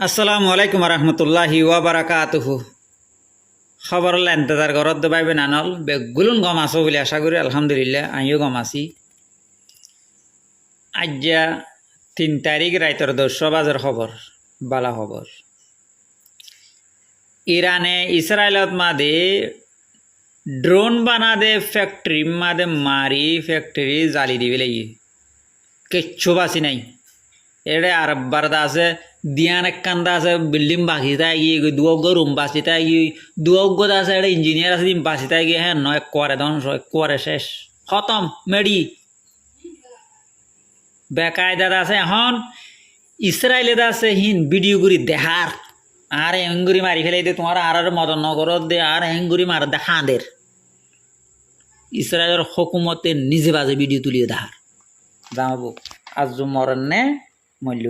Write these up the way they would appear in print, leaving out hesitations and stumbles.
আসসালামু আলাইকুম রহমতুল্লাহি ওয়াবারাকাতুহু। খবর ইন্তজার ঘরত দবাইবে নানল বেগুলুন গম আছো বলে আশা করি। আলহামদুলিল্লাহ আমিও গম আছি। আজ্ঞা 3 তারিখ রাইতর 10 বাজের খবর, বালা খবর। ইরানে ইসরায়েলত মাদে ড্রোন বানা দে ফ্যাক্টরি মাদে মারি ফ্যাক্টরি জালি দিবে লাগি কিচ্ছু বাসি নাই। এড়ে আর বারদা আছে দিয়ান এক কান্দা আছে বিল্ডিং বাসিতে গিয়ে দুয়োগ্য রুম বাসিতে গিয়ে দুয়োগ্য আছে এটা ইঞ্জিনিয়ার আছে বাসিতে গিয়ে হ্যাঁ নয় করে ধ্বংস করে শেষ খতম মেডি বেকায়দা আছে। এখন ইসরায়েলে আছে হিন ভিডিও গুড়ি দেখার আর হেঙ্গুরি মারি ফেলে দে তোমার আর মদন নগরত দে আর হেঙ্গুরি মার দেখা দের ইসরায়েলের হকুমতে নিজে বাজে ভিডিও তুলিয়ে দেখার জামাবো আজ মরণ নে মূল্য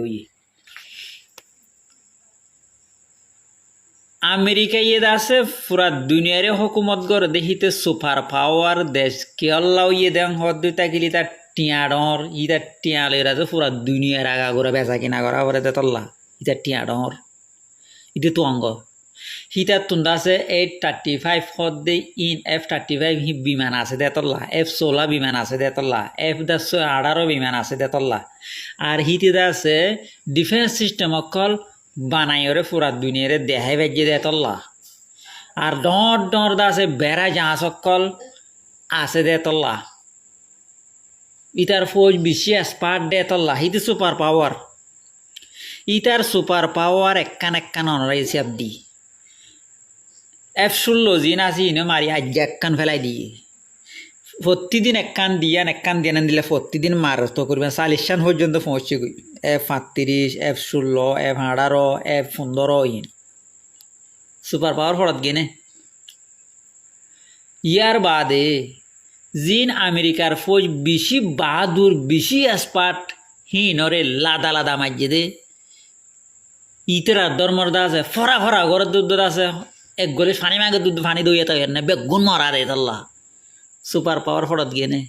আমেরিকা ইয়ে আছে পুরা দুনিয়ারে হকুমত গড় দেখিতে সুপার পাওয়ার দেশ কেল্লাও ইয়ে দেন হদ দুইটা গিলি তার টিয়াডর ইটা টিয়ালের আছে পুরা দুনিয়ার আগা করে বেচা কিনা করা পরে তল্লা ইটা টিয়াডর ইটা তো অঙ্গ হিটার তুন্দা আছে 835 হদ দে ইন F-35 হি বিমান আছে দে তল্লা F-16 বিমান আছে দে তল্লা F-18 বিমান আছে দে তল্লা আর হিতে আছে ডিফেন্স সিস্টেম অকল বানাইরে পুরা দুনিয়ারে দেখাই বাজিয়ে দে তল্লা আর ডর ডর দা আছে বেড়া জাহাজ অকল আছে দে তল্লা ইটার ফৌজ বেশি এক্সপার্ট দে তল্লা হিতে সুপার পাওয়ার ইটার সুপার পাওয়ার একখান অনরাই হিসাব দি F-16 জিন আছে ইনো মারি আজ একখান ফেলাই দিয়ে প্রতিদিন একখান দিয়ে দিলে প্রতিদিন মারত করবেন 40 সান পর্যন্ত পৌঁছে গই F-35 F-16 F-18 F-15 in super power ফরত গেনে। ইয়ার বাদে জিন আমেরিকার ফৌজ বেশি বাহাদুর বেশি এক্সপার্ট হিনরে লাদা লাদা মাইজে দে ইতরা ধর্মরদা আছে ফরা ফরা ঘরের দুধ আছে এক গলে ফানি মাগে দুধ ফানি দইয়া থাকে না বেগুন মরা রে তাল্লা সুপার পাওয়ার ফরত গেনে।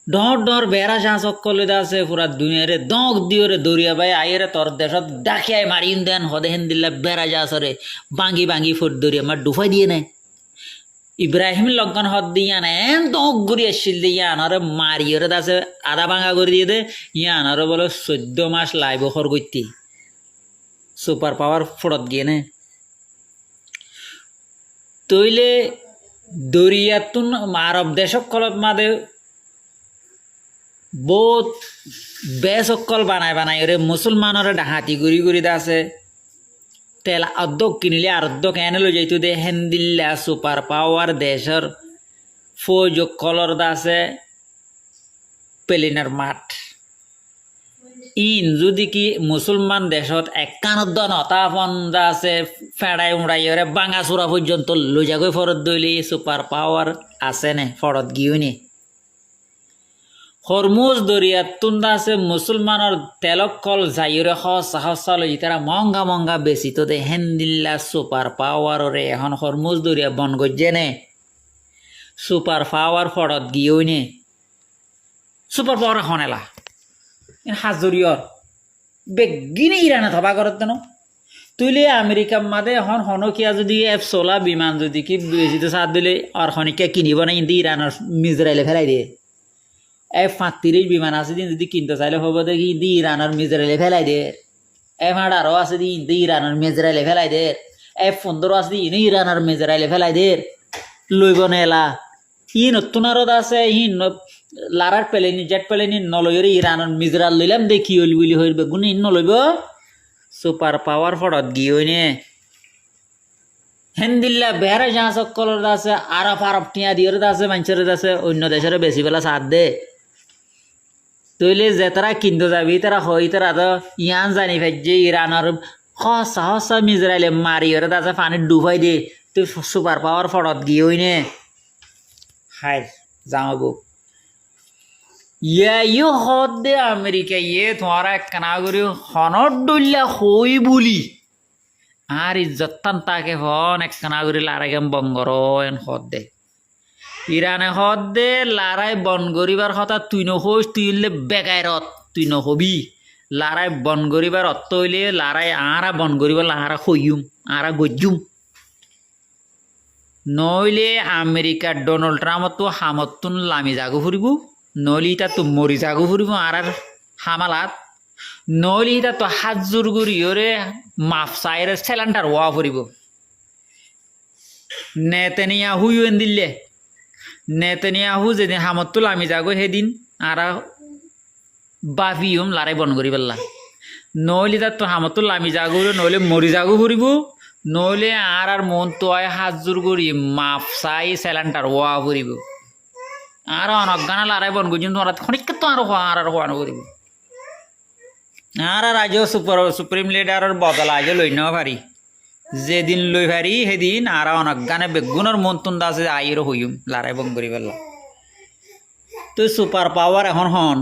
ডর ডর বেড়া যা সকলে আছে পুরা দুনিয়ারে দক দিওরে দরিয়া বাই আইরে তোর দেশত ডাকিয়াই মারিন দেন হদেহেন দিল্লা বেড়া যা সরে বাঙ্গি বাঙ্গি ফুট দরিয়া মার ডুফাই দিয়ে নেয় ইব্রাহিম লঙ্কন হদ দিয়ে না এন দক ঘুরি আসছিল দিয়ে আনারে মারিওরে আছে আধা ভাঙা করে দিয়ে দে ইয়ে আনারে বলে 14 মাস লাইব খর করতে সুপার পাওয়ার ফরত গিয়ে নে তৈলে দরিয়াতুন আরব দেশকলত মাদে বহুত বেসকল বানাই ওরে মুসলমানরে ডাহাতি গুড়ি গুড়ি আছে তেল অর্ধক কিনিলে অর্ধক এনে লো যাইতো দে হেন্দিল্লা সুপার পাওয়ার দেশের ফৌজ কলর আছে পেলিনার মাঠ ইন যদি কি মুসলমান দেশত একানদ্দ নতাপন আছে ফেড়াই উড়াই ওরে বাঙা চূড়া পর্যন্ত লইজাগৈ ফরত দইলি সুপার পাওয়ার আছে নে ফরত গিয়ে নে। হরমুজ দরিয়াত তুন্দা আছে মুসলমানের তেলকল যাইরে সহসা লই তারা মহঙ্গা মহঙ্গা বেশি তো দে হেন্দিল্লা সুপার পাওয়ারে এখন হরমুজ দরিয়া বন গজ্জে নে সুপার পাওয়ার ফরত গিয়েও নে সুপার পাওয়ার এখন এলা হাজরিয়র বেগিনে ইরানে থবা করত ন তুইলে আমেরিকা মাদে এখন হনকিয়া যদি F-16 বিমান যদি কি বেশিতে সাথ দিলে আর হনিকা কিনিব না কিন্তু ইরানের মিজরাইলে ফেলাই দিয়ে F-35 বিমান আছে দিন যদি কিনতে চাইলে হবো দেখি দি ইরানের মিজরাইলে ফেলাই দে F-18 আছে দিন দি ইরানের মিজরাইলে ফেলাই দে F-15 আছে দিন ইরানের মিজরাইলে ফেলাই দে লইব নেলা ই নতুনারত আছে ই লারার পেলেনি জেট পেলেনি নলইরে ইরানের মিজরাল লইলাম দেখি হইল বুলি হইবে গুণ ইন নলইব সুপার পাওয়ার ফরত গিয়ে হেন্দিল্লা বেড়া যা সকলের আছে আরব আরব টিয়া দিয়ের আছে মানুষের আছে অন্য দেশের বেশি বেলা সাথ দে তৈলে যে তারা কিনতে যাবি তারা হই তারা তো ইয়ান জানি ফেলছে ইরানের সহসা মিজরাইলে মারি ওরা আছে পানি ডুবাই দে তুই সুপার পাওয়ার ফরত গিয়ে হাই জামাবো ইয়ে হদ দে আমেরিকা ইয়ে তোমার একখানা করে হনর ডইল্লা হই বলি আর ইজ্জতান তাকে হন একখানা করে লারাইগাম বঙ্গর এন হদ দে ইরানে হদ দে লারাই বন গরিবার কথা তুই নহস তুই বেগাইরত তুই নহবি লারাই বন করিবার অর্থ হইলে লারাই আরা বন করিবার আরা হইম আরা গজ্জুম নইলে আমেরিকার ডোনাল্ড ট্রাম্প তো হামতুন লামি জাগো ফুরিব নইলে ইটা তো মরি জাগো ফুরিব আর হামালাত নইলে ইটা তো হাত জোর করিওরে মাফ চাইরে সেলান্ডার ওয়া ফুরিব নেতেনিয়াহু ইউন দিল্লে নেতেনিয়াহু যেদিন হামতুল আমি যাগো সেদিন আর বাফিউম লারাই বন করি পেলা নইলে তার তো হামতুল আমি যাগো নইলে মরি যাগো ফুরিব নইলে আর মন তো আয় হাত জোর করি মাফ চাই সেলান্ডার ওয়া ফুরিব আর অনজ্ঞানা লারাই বন করি তোমার খনিক তো আর হওয়া করিব আর আজও সুপ্রিম লিডারের বদল আজও লই নেওয়া পারি যেদিন লই পারি সেদিন আর অনজ্ঞানে বেগুনের মন্তুন আছে আইরও হইম লারাই বন করি পেলা তুই সুপার পাওয়ার এখন হন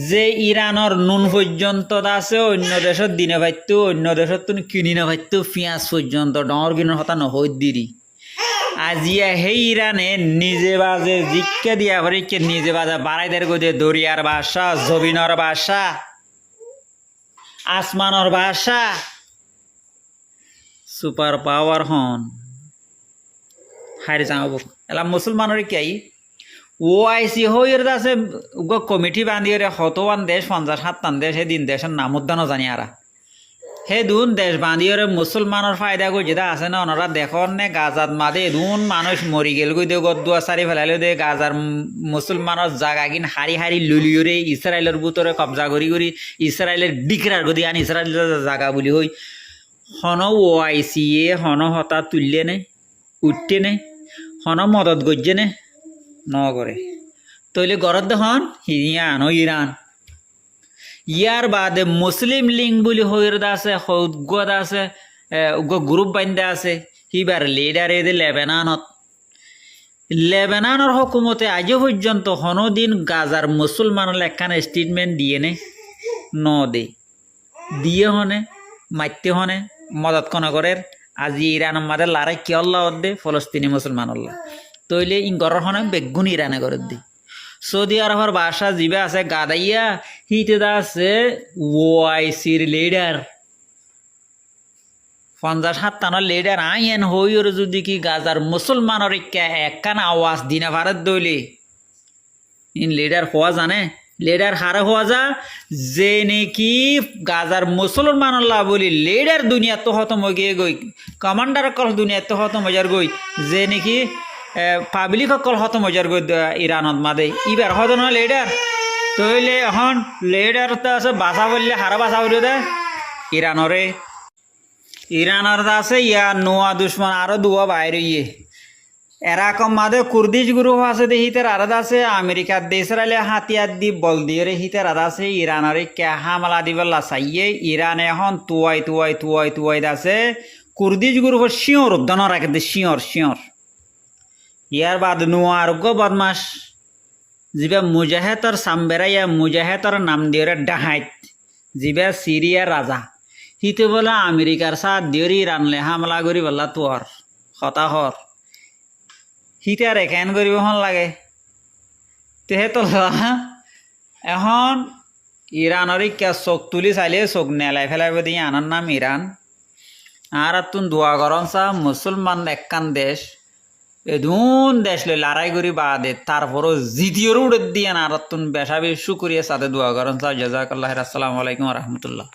যে ইরানের নুন পর্যন্ত আছে অন্য দেশত দিনে ভাইতো অন্য দেশত তুমি কিনি না ভাইতো পিঁয়াজ পর্যন্ত ডর কিনোর কথা নহৈ দিরি আজিয়া সেই ইরানে নিজে বাজে জিক্কে দিয়া ভরি কে নিজে বাজে বাড়াই দের গদে দরিয়ার ভাষা জবিনের ভাষা আসমানের ভাষা সুপার পাওয়ার হন হারি যাও এলা মুসলমানের কি ওআইসি হইর আছে কমিটি বান্ধিয়ে হতওয়ান দেশ 50-57 দেশ সেদিন দেশের নাম উদ্যানও জানি আরা সেদুন দেশ বান্ধিয়ে মুসলমানের ফায়দা গো যেটা আছে না ওনারা দেখুন নে গাজাত মাদে এদুন মানুষ মরি গেল গই দে গদুয়া সারি ফেলাইলে দে গাজার মুসলমানের জাগা কিন হারি হারি লুলিওরে ইসরায়েলের বুতরে কবজা করি ইসরায়েলের ডিকরার গদি আন ইসরায়েলের জাগা বুলি হই হন ওআইসি এ হন হতা তুললে নে উঠতে নে হন মদত গজ্জে নে নগরে তইলে গরত দেখুন হিয়ান ও ইরান ইয়ার বাদে মুসলিম লিং বুলি হইর আছে হৌগদ আছে গ্রুপ বান্ধা আছে হিবার লিডার এদে লেবাননের হকুমতে আজও পর্যন্ত হনদিন গাজার মুসলমানের একখান স্টেটমেন্ট দিয়ে নে ন দে দিয়ে হনে মাইতে হনে মদত করে আজি ইরানের মাঝে লারাই কি আল্লাহ দে ফলস্তিনি মুসলমান আল্লাহ তইলে ইংগরের হনে বেগুন ইরানে করে দি সৌদি আরবের বাসা জিবে আছে গাদাইয়া হিতে আছে ওআইসির লিডার 50-57 লিডার আইন হইর যদি কি গাজার মুসলমানের একখান আওয়াজ দিনা ভারত দইলে ইন লিডার হওয়া জানে লিডার হারে হওয়া যা যে নাকি গাজার মুসলমানল্লাহ বলি লিডার দুনিয়া তো হতম গিয়ে গই কমান্ডার কল দুনিয়া তো হতম মজার গই যে নাকি পাবলিক সকল হতম মজার গই ইরানত মাদে ইবার হত না লিডার তইলে এখন লিডার তো আছে বাসা বললে হারা বাসা বলি দে ইরানের আছে ইয়া নোয়া দুশ্মন আরো দুয়া বাইরে ইয়ে এরকম মাদে কুর্দিশ গ্রুপ আছে দে হিতের আরাদ আছে আমেরিকার দেশরালে হাতিয়ার দি বল দিয়ে হিতের আরাদ আছে ইরানের কে হামলা দিবল্লা চাইয়ে ইরান এখন তুয়াই আছে কুর্দিশ গ্রুপের শিওর উদ্যান রাখে দে শিওর ইয়ার বাদ নোয়া আরোগ্য বদমাস যিবা মুজাহেতর সাম্বেরাইয়া মুজাহেতর নাম দিয়ে ডাহাইত যিবা সিরিয়ার রাজা হিতে বলে আমেরিকার সাথ দিয়ে ইরানলে হামলা করি বললা তোর হতাহর হিতে আর এখান করিব হন লাগে তেহেতো এখন ইরানের কে চোখ তুলি চাইলে চোখ নেলাই ফেলাইব দিয়ে আনার নাম ইরান আর তুন দোয়া করন চা মুসলমান একখান দেশ এদুন দেশ লই লড়াই করি বাদে তারপরও জিতিওর উড়ে দিয়ে আর তুন বেশা বেশু করিয়ে সাথে দোয়া করন চা জাজাকাল্লাহ আসসালামু আলাইকুম রহমতুল্লাহ।